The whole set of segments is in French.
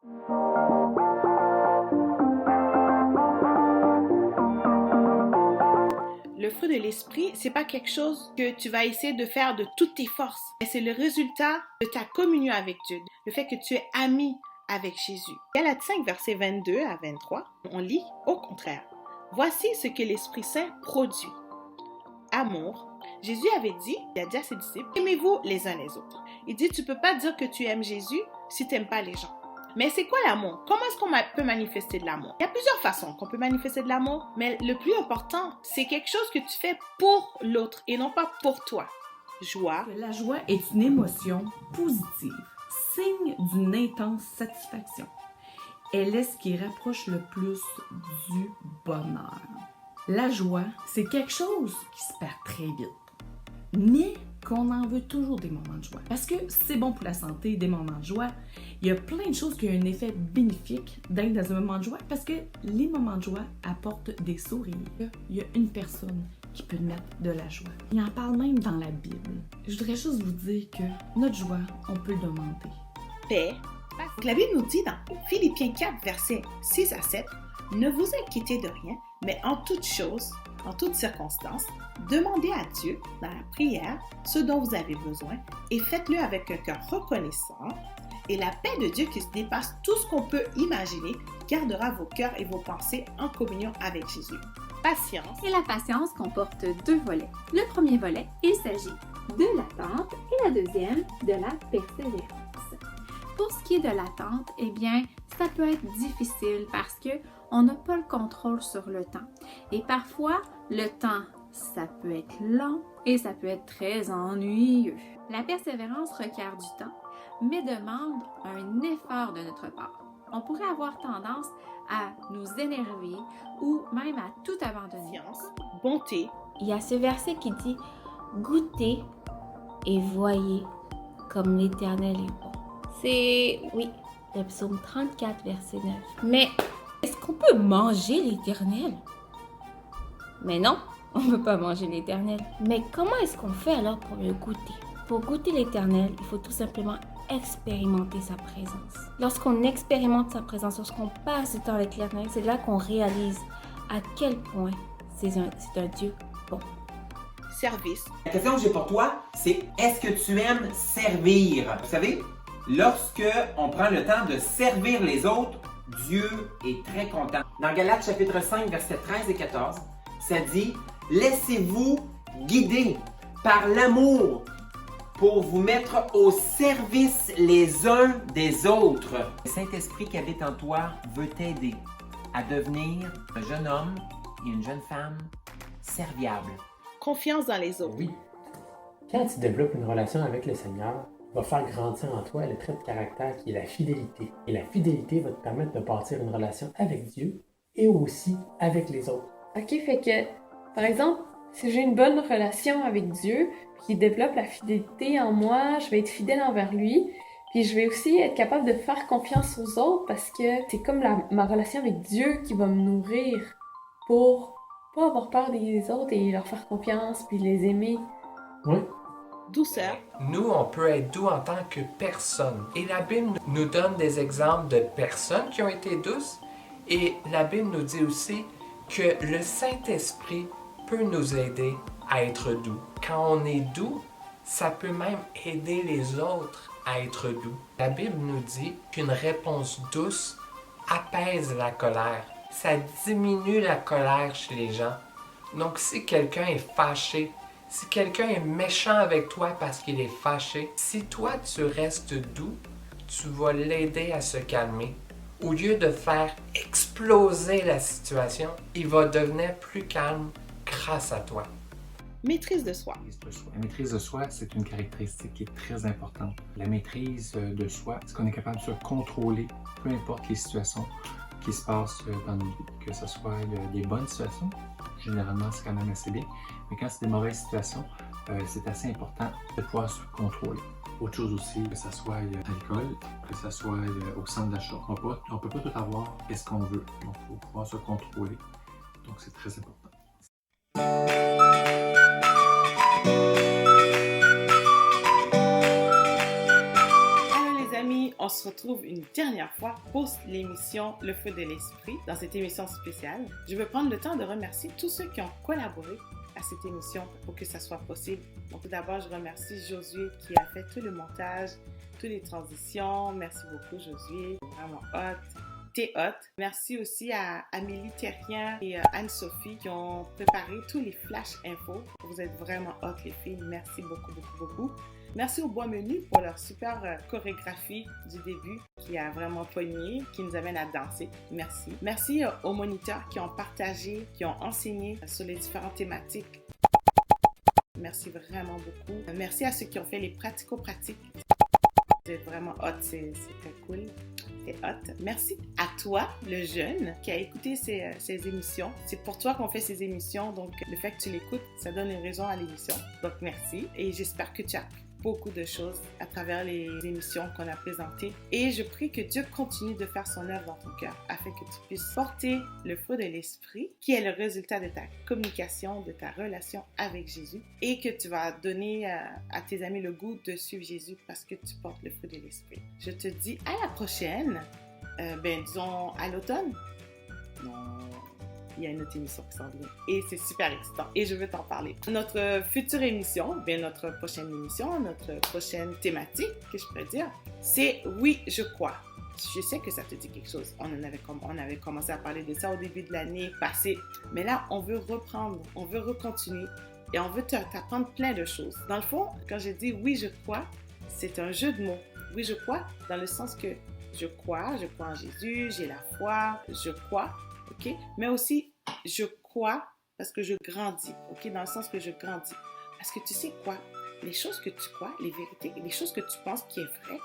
Le fruit de l'esprit, c'est pas quelque chose que tu vas essayer de faire de toutes tes forces, mais c'est le résultat de ta communion avec Dieu, le fait que tu es ami avec Jésus. Galates 5, versets 22 à 23, on lit au contraire. Voici ce que l'Esprit Saint produit. Amour. Jésus avait dit, il a dit à ses disciples, aimez-vous les uns les autres. Il dit, tu peux pas dire que tu aimes Jésus si tu n'aimes pas les gens. Mais c'est quoi l'amour? Comment est-ce qu'on peut manifester de l'amour? Il y a plusieurs façons qu'on peut manifester de l'amour, mais le plus important, c'est quelque chose que tu fais pour l'autre et non pas pour toi. Joie. La joie est une émotion positive, signe d'une intense satisfaction. Elle est ce qui rapproche le plus du bonheur. La joie, c'est quelque chose qui se perd très vite, mais qu'on en veut toujours des moments de joie. Parce que c'est bon pour la santé, des moments de joie. Il y a plein de choses qui ont un effet bénéfique d'être dans un moment de joie parce que les moments de joie apportent des sourires. Il y a une personne qui peut mettre de la joie. Il en parle même dans la Bible. Je voudrais juste vous dire que notre joie, on peut le demander. Paix. La Bible nous dit dans Philippiens 4, versets 6 à 7, « Ne vous inquiétez de rien, mais en toutes choses, en toutes circonstances, demandez à Dieu, dans la prière, ce dont vous avez besoin, et faites-le avec un cœur reconnaissant. Et la paix de Dieu qui dépasse tout ce qu'on peut imaginer, gardera vos cœurs et vos pensées en communion avec Jésus. » Patience. Et la patience comporte deux volets. Le premier volet, il s'agit de l'attente et la deuxième, de la persévérance. Pour ce qui est de l'attente, eh bien, ça peut être difficile parce que on n'a pas le contrôle sur le temps. Et parfois, le temps, ça peut être long et ça peut être très ennuyeux. La persévérance requiert du temps, mais demande un effort de notre part. On pourrait avoir tendance à nous énerver ou même à tout abandonner. Bonté. Il y a ce verset qui dit « Goûtez et voyez comme l'Éternel est bon ». C'est, oui, le psaume 34, verset 9. Mais est-ce qu'on peut manger l'Éternel? Mais non, on ne peut pas manger l'Éternel. Mais comment est-ce qu'on fait alors pour le goûter? Pour goûter l'Éternel, il faut tout simplement expérimenter sa présence. Lorsqu'on expérimente sa présence, lorsqu'on passe du temps avec l'Éternel, c'est là qu'on réalise à quel point c'est un Dieu bon. Service. La question que j'ai pour toi, c'est est-ce que tu aimes servir? Vous savez, lorsque on prend le temps de servir les autres, Dieu est très content. Dans Galates chapitre 5, versets 13 et 14, ça dit « Laissez-vous guider par l'amour pour vous mettre au service les uns des autres. » Le Saint-Esprit qui habite en toi veut t'aider à devenir un jeune homme et une jeune femme serviable. Confiance dans les autres. Oui. Quand tu développes une relation avec le Seigneur, il va faire grandir en toi le trait de caractère qui est la fidélité. Et la fidélité va te permettre de bâtir une relation avec Dieu et aussi avec les autres. Ok, fait que, par exemple, si j'ai une bonne relation avec Dieu, puis qu'il développe la fidélité en moi, je vais être fidèle envers lui, puis je vais aussi être capable de faire confiance aux autres parce que c'est comme ma relation avec Dieu qui va me nourrir pour pas avoir peur des autres et leur faire confiance puis les aimer. Oui. Douceur. Nous, on peut être doux en tant que personne. Et la Bible nous donne des exemples de personnes qui ont été douces. Et la Bible nous dit aussi que le Saint-Esprit peut nous aider à être doux. Quand on est doux, ça peut même aider les autres à être doux. La Bible nous dit qu'une réponse douce apaise la colère. Ça diminue la colère chez les gens. Donc si quelqu'un est fâché, si quelqu'un est méchant avec toi parce qu'il est fâché, si toi tu restes doux, tu vas l'aider à se calmer. Au lieu de faire exploser la situation, il va devenir plus calme grâce à toi. Maîtrise de soi. La maîtrise de soi, c'est une caractéristique qui est très importante. La maîtrise de soi, c'est qu'on est capable de se contrôler, peu importe les situations qui se passent dans nos vies. Que ce soit des bonnes situations, généralement c'est quand même assez bien, mais quand c'est des mauvaises situations, c'est assez important de pouvoir se contrôler. Autre chose aussi, que ce soit l'alcool, que ce soit au centre d'achat. On peut pas tout avoir, qu'est-ce qu'on veut. Donc, il faut pouvoir se contrôler. Donc, c'est très important. Alors les amis, on se retrouve une dernière fois pour l'émission Le Feu de l'Esprit, dans cette émission spéciale. Je veux prendre le temps de remercier tous ceux qui ont collaboré à cette émission pour que ça soit possible. Donc, tout d'abord, je remercie Josué qui a fait tout le montage, toutes les transitions. Merci beaucoup, Josué. C'est vraiment hot. T'es hot. Merci aussi à Amélie Terrien et Anne-Sophie qui ont préparé tous les flash infos. Vous êtes vraiment hot, les filles. Merci beaucoup, beaucoup, beaucoup. Merci au Bois Menu pour leur super chorégraphie du début qui a vraiment pogné, qui nous amène à danser. Merci. Merci aux moniteurs qui ont partagé, qui ont enseigné sur les différentes thématiques. Merci vraiment beaucoup. Merci à ceux qui ont fait les pratico-pratiques. Vous êtes vraiment hot, c'est très cool. C'est hot. Merci à toi, le jeune, qui a écouté ces émissions. C'est pour toi qu'on fait ces émissions, donc le fait que tu l'écoutes, ça donne une raison à l'émission. Donc merci et j'espère que tu as appris beaucoup de choses à travers les émissions qu'on a présentées. Et je prie que Dieu continue de faire son œuvre dans ton cœur afin que tu puisses porter le fruit de l'Esprit, qui est le résultat de ta communication, de ta relation avec Jésus, et que tu vas donner à tes amis le goût de suivre Jésus parce que tu portes le fruit de l'Esprit. Je te dis à la prochaine, disons à l'automne. Non. Il y a une autre émission qui s'en vient et c'est super excitant et je veux t'en parler. Notre future émission, notre prochaine émission, notre prochaine thématique, que je pourrais dire, c'est « Oui, je crois ». Je sais que ça te dit quelque chose. On avait commencé à parler de ça au début de l'année passée, mais là, on veut reprendre, on veut recontinuer et on veut t'apprendre plein de choses. Dans le fond, quand je dis « Oui, je crois », c'est un jeu de mots. « Oui, je crois » dans le sens que je crois en Jésus, j'ai la foi, je crois. OK? Mais aussi, je crois parce que je grandis. OK? Dans le sens que je grandis. Parce que tu sais quoi? Les choses que tu crois, les vérités, les choses que tu penses qui est vrai,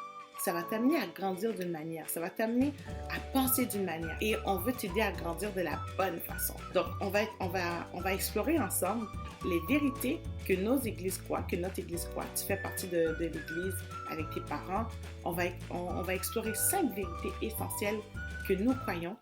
ça va t'amener à grandir d'une manière. Ça va t'amener à penser d'une manière. Et on veut t'aider à grandir de la bonne façon. Donc, on va explorer ensemble les vérités que nos églises croient, que notre église croit. Tu fais partie de l'église avec tes parents. On va explorer 5 vérités essentielles que nous croyons.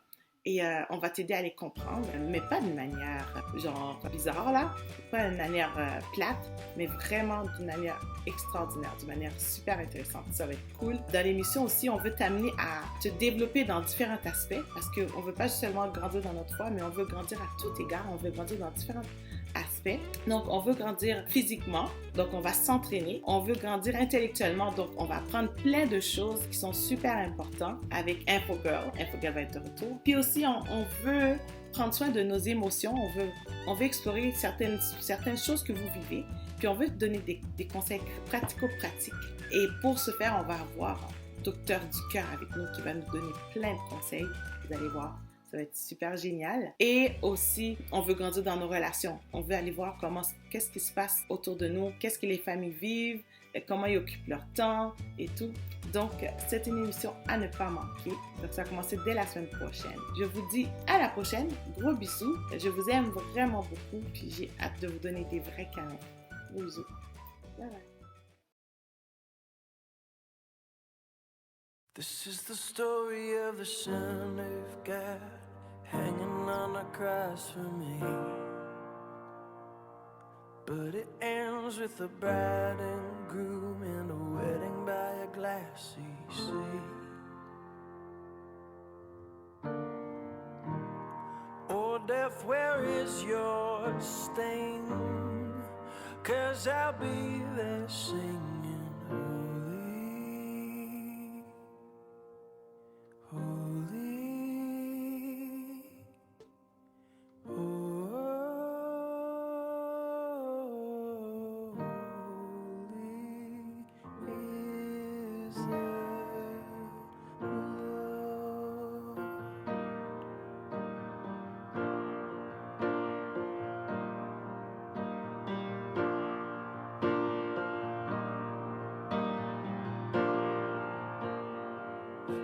Et on va t'aider à les comprendre, mais pas d'une manière genre bizarre là, pas d'une manière plate, mais vraiment d'une manière extraordinaire, d'une manière super intéressante. Ça va être cool. Dans l'émission aussi, on veut t'amener à te développer dans différents aspects parce qu'on ne veut pas seulement grandir dans notre foi, mais on veut grandir à tout égard, on veut grandir dans différents aspects. Donc, on veut grandir physiquement, donc on va s'entraîner. On veut grandir intellectuellement, donc on va apprendre plein de choses qui sont super importantes avec InfoGirl. InfoGirl va être de retour. Puis aussi, on veut prendre soin de nos émotions. On veut explorer certaines choses que vous vivez. Puis on veut te donner des conseils pratico-pratiques. Et pour ce faire, on va avoir un docteur du cœur avec nous qui va nous donner plein de conseils. Vous allez voir. Ça va être super génial. Et aussi, on veut grandir dans nos relations. On veut aller voir qu'est-ce qui se passe autour de nous, qu'est-ce que les familles vivent, comment ils occupent leur temps et tout. Donc, c'est une émission à ne pas manquer. Donc, ça va commencer dès la semaine prochaine. Je vous dis à la prochaine. Gros bisous. Je vous aime vraiment beaucoup. Puis, j'ai hâte de vous donner des vrais câlins. Gros bisous. Bye bye. This is the story of the Son of God hanging on a cross for me. But it ends with a bride and groom and a wedding by a glassy sea. Oh, death, where is your sting? 'Cause I'll be there singing.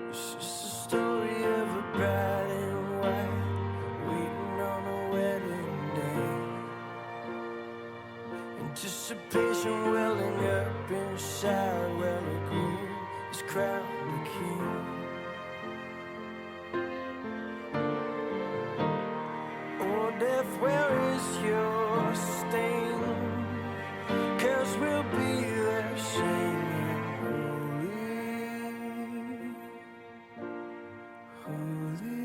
It's just a story of a bride in white waiting on a wedding day. Anticipation welling up inside while the groom is crowned the king. Oh, death, where is your sting? 'Cause we'll be there singing holy. Holy,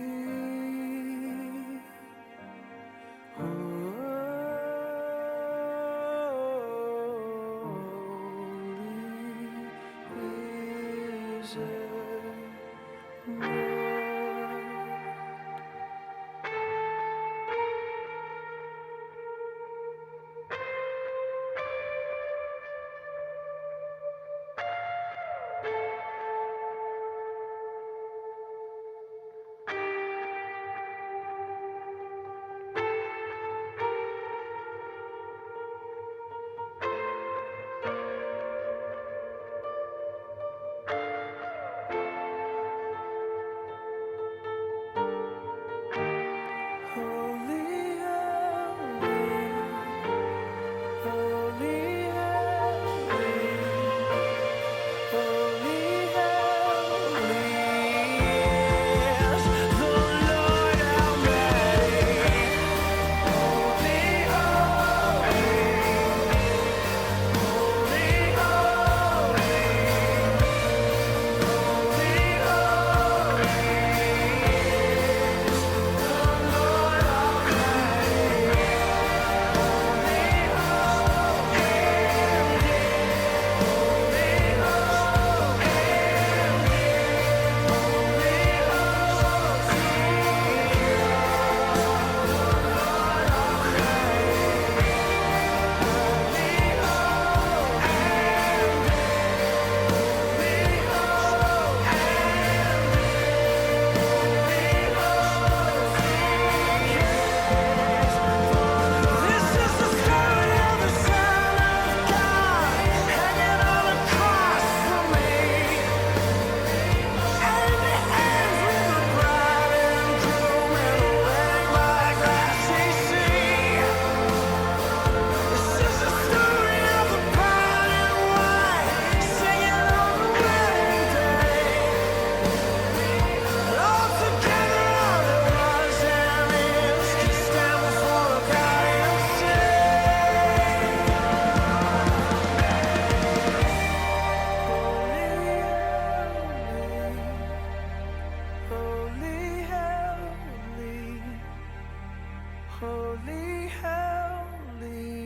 holy,